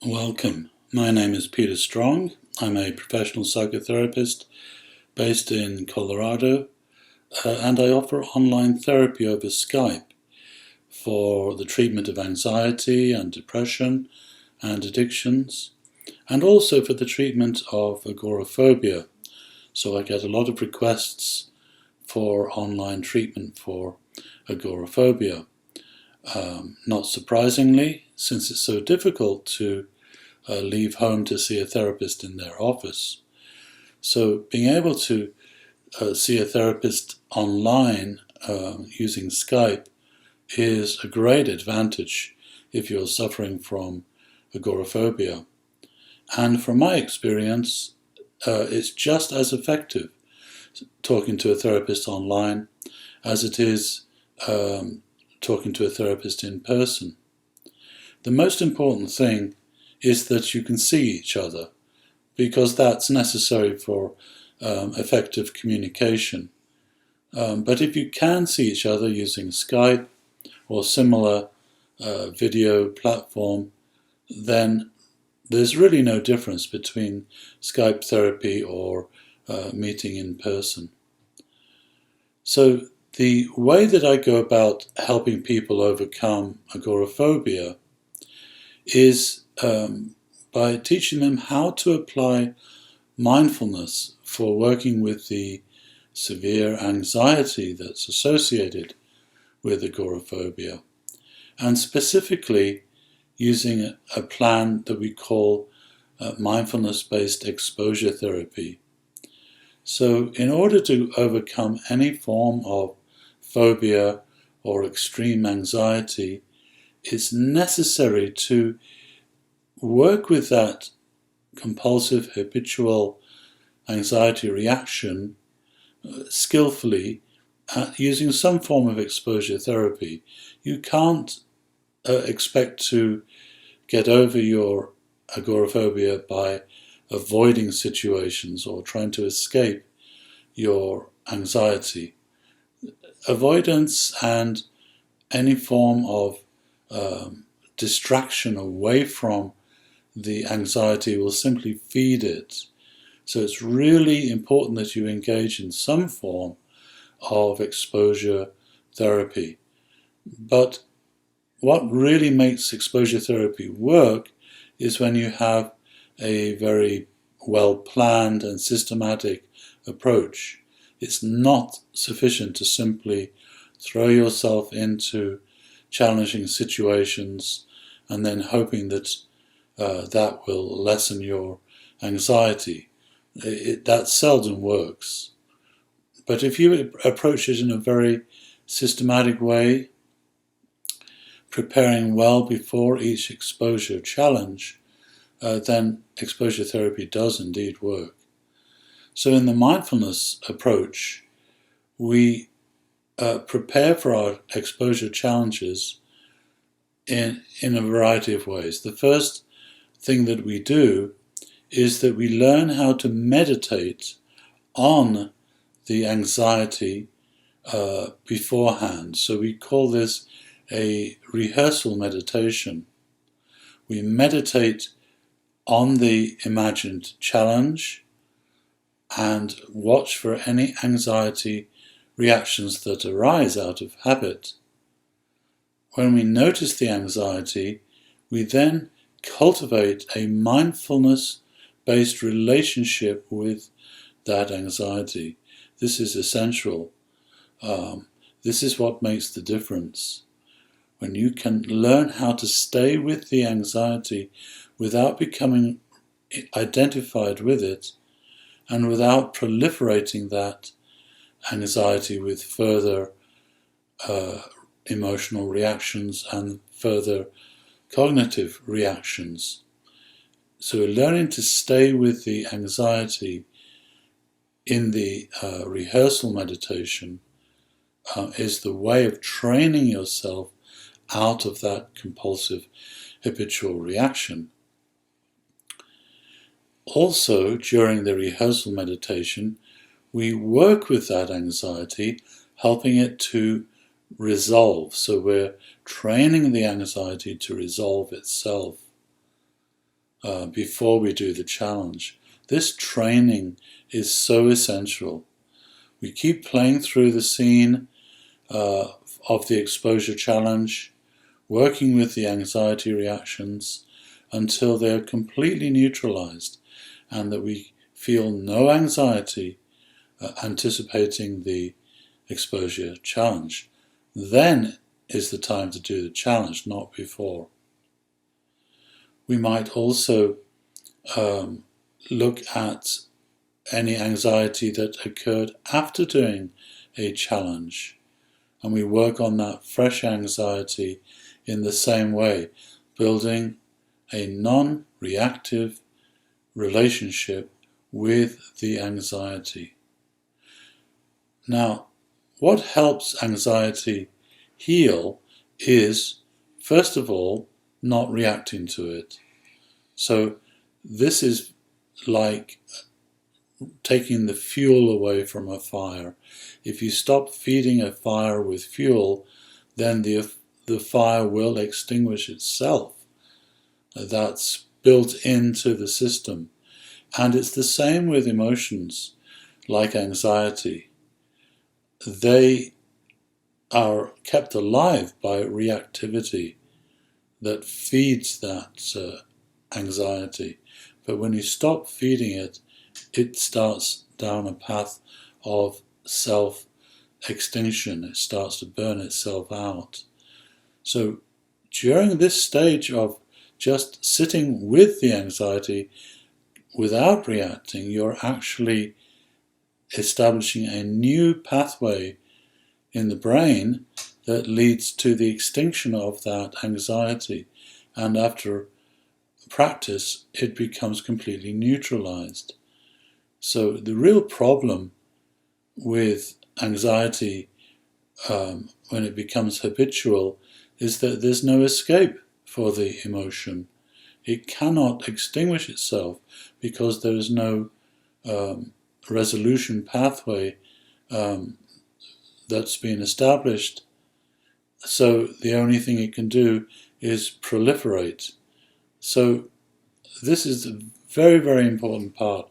Welcome. My name is Peter Strong. I'm a professional psychotherapist based in Colorado, and I offer online therapy over Skype for the treatment of anxiety and depression and addictions, and also for the treatment of agoraphobia. So I get a lot of requests for online treatment for agoraphobia. Not surprisingly, since it's so difficult to leave home to see a therapist in their office. So being able to see a therapist online using Skype is a great advantage if you're suffering from agoraphobia. And from my experience, it's just as effective talking to a therapist online as it is talking to a therapist in person. The most important thing is that you can see each other, because that's necessary for effective communication. But if you can see each other using Skype or similar video platform, then there's really no difference between Skype therapy or meeting in person. So the way that I go about helping people overcome agoraphobia is by teaching them how to apply mindfulness for working with the severe anxiety that's associated with agoraphobia, and specifically using a plan that we call mindfulness-based exposure therapy. So in order to overcome any form of phobia or extreme anxiety, it's necessary to work with that compulsive habitual anxiety reaction skillfully using some form of exposure therapy. You can't expect to get over your agoraphobia by avoiding situations or trying to escape your anxiety. Avoidance and any form of distraction away from the anxiety will simply feed it. So it's really important that you engage in some form of exposure therapy. But what really makes exposure therapy work is when you have a very well-planned and systematic approach. It's not sufficient to simply throw yourself into challenging situations and then hoping that that will lessen your anxiety. That seldom works. But if you approach it in a very systematic way, preparing well before each exposure challenge, then exposure therapy does indeed work. So in the mindfulness approach, we prepare for our exposure challenges in a variety of ways. The first thing that we do is that we learn how to meditate on the anxiety beforehand. So we call this a rehearsal meditation. We meditate on the imagined challenge and watch for any anxiety reactions that arise out of habit. When we notice the anxiety, we then cultivate a mindfulness-based relationship with that anxiety. This is essential. This is what makes the difference. When you can learn how to stay with the anxiety without becoming identified with it and without proliferating that anxiety with further emotional reactions and further cognitive reactions. So learning to stay with the anxiety in the rehearsal meditation is the way of training yourself out of that compulsive habitual reaction. Also, during the rehearsal meditation, we work with that anxiety, helping it to resolve. So we're training the anxiety to resolve itself. before we do the challenge. This training is so essential. We keep playing through the scene of the exposure challenge, working with the anxiety reactions until they are completely neutralized and that we feel no anxiety anticipating the exposure challenge. Then is the time to do the challenge, not before. We might also look at any anxiety that occurred after doing a challenge, and we work on that fresh anxiety in the same way, building a non-reactive relationship with the anxiety. Now, what helps anxiety heal is, first of all, not reacting to it. So this is like taking the fuel away from a fire. If you stop feeding a fire with fuel, then the fire will extinguish itself. That's built into the system. And it's the same with emotions, like anxiety. They are kept alive by reactivity that feeds that anxiety. But when you stop feeding it, it starts down a path of self-extinction. It starts to burn itself out. So during this stage of just sitting with the anxiety without reacting, you're actually establishing a new pathway in the brain that leads to the extinction of that anxiety. And after practice, it becomes completely neutralized. So the real problem with anxiety when it becomes habitual is that there's no escape for the emotion. It cannot extinguish itself because there is no resolution pathway that's been established. So the only thing it can do is proliferate. So this is a very, very important part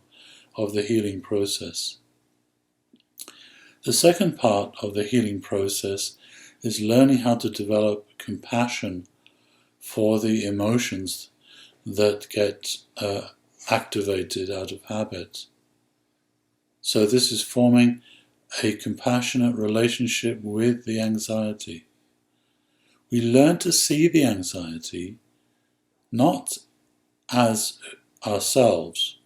of the healing process. The second part of the healing process is learning how to develop compassion for the emotions that get activated out of habit. So this is forming a compassionate relationship with the anxiety. We learn to see the anxiety not as ourselves,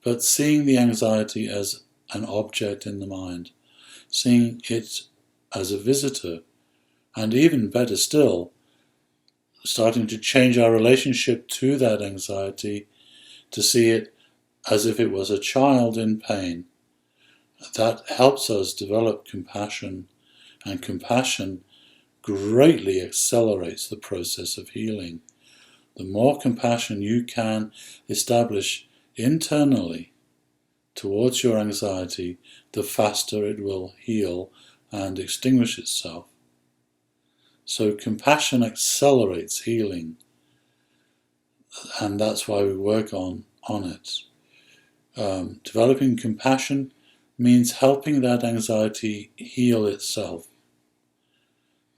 but seeing the anxiety as an object in the mind, seeing it as a visitor, and even better still, starting to change our relationship to that anxiety to see it as if it was a child in pain. That helps us develop compassion, and compassion greatly accelerates the process of healing. The more compassion you can establish internally towards your anxiety, the faster it will heal and extinguish itself. So compassion accelerates healing, and that's why we work on it. Developing compassion means helping that anxiety heal itself.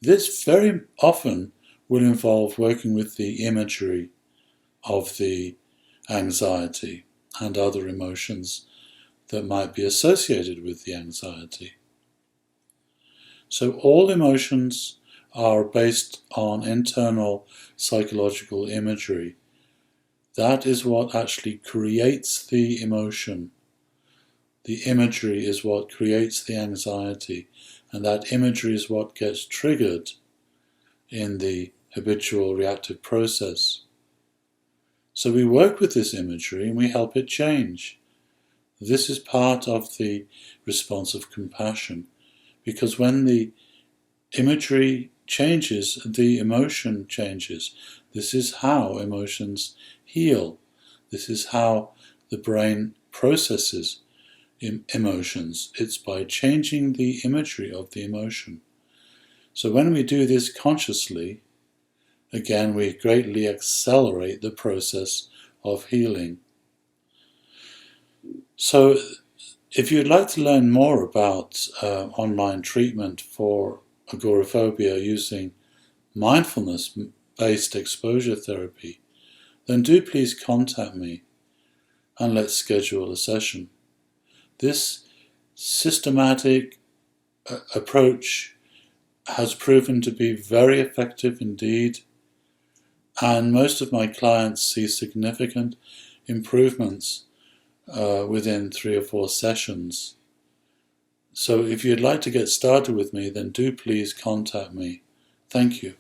This very often will involve working with the imagery of the anxiety and other emotions that might be associated with the anxiety. So all emotions are based on internal psychological imagery. That is what actually creates the emotion. The imagery is what creates the anxiety, and that imagery is what gets triggered in the habitual reactive process. So we work with this imagery and we help it change. This is part of the response of compassion, because when the imagery changes, the emotion changes. This is how emotions heal. This is how the brain processes emotions. It's by changing the imagery of the emotion. So when we do this consciously, again, we greatly accelerate the process of healing. So if you'd like to learn more about online treatment for agoraphobia using mindfulness-based exposure therapy, then do please contact me and let's schedule a session. This systematic approach has proven to be very effective indeed, and most of my clients see significant improvements within 3 or 4 sessions. So if you'd like to get started with me, then do please contact me. Thank you.